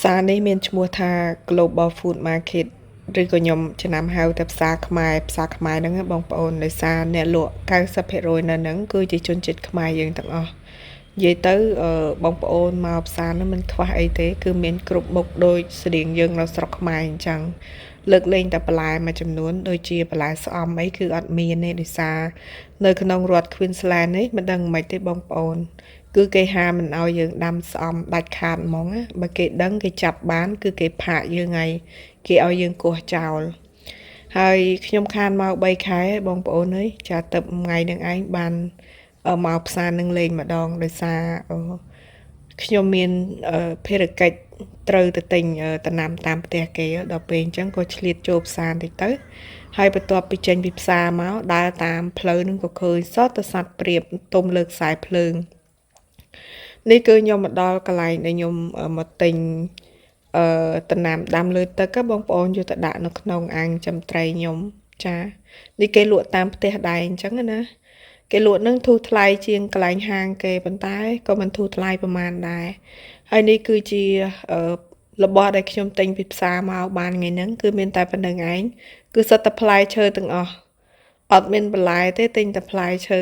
សារនេះមានឈ្មោះថា Global Food Market ឬក៏ខ្ញុំចំណាំហៅតែផ្សារខ្មែរហ្នឹងណាបងប្អូនដោយសារអ្នកលក់90%នៅហ្នឹងគឺជាជនជាតិខ្មែរយើងទាំងអស់និយាយទៅបងប្អូនមកផ្សារហ្នឹងមិនខ្វះអីទេគឺមានគ្រប់មុខដូចស្តៀងយើងនៅស្រុកខ្មែរអញ្ចឹងលើកលែងតែបន្លែមួយចំនួនដូចជាបន្លែស្អំអីគឺអត់មានទេដោយសារនៅក្នុងរដ្ឋ Queensland នេះមិនដឹងមិនទេបងប្អូនគឺគេហាមមិនឲ្យយើងដាំស្អំដាច់ខាតហ្មងណាបើគេដឹងគេចាប់បានគឺគេផាកយើងហើយគេឲ្យយើងគោះចោលហើយខ្ញុំខានមក3ខែបងប្អូនអើយចាទៅថ្ងៃនឹងឯងបានមកផ្សារនឹងលេងម្ដងដោយសារខ្ញុំមានភារកិច្ចត្រូវទៅទិញដំណាំតាមផ្ទះគេដល់ពេលអញ្ចឹងក៏ឆ្លៀតចូលផ្សារតិចទៅហើយបន្ទាប់ពីចេញពីផ្សារមកដើរតាមផ្លូវនឹងក៏ឃើញសត្វព្រាបទុំលើខ្សែភ្លើងនេះគឺខ្ញុំមកដល់កន្លែងដែលខ្ញុំមកទិញដំណាំដាំលើទឹកបងប្អូនយកទៅដាក់នៅក្នុងអាងចំត្រីខ្ញុំចានេះគេលក់តាមផ្ទះដែរអញ្ចឹងណាគេលក់នឹងធូរថ្លៃជាងកន្លែងហាងគេប៉ុន្តែក៏មិនធូរថ្លៃប្រហែលដែរហើយនេះគឺជារបស់ដែលខ្ញុំទិញពីផ្សារមកបានថ្ងៃហ្នឹងគឺមានតែប៉ុណ្្នឹងឯងគឺសិតតែផ្លែឈើទាំងអស់អត់មានបន្លែទេទិញតែផ្លែឈើ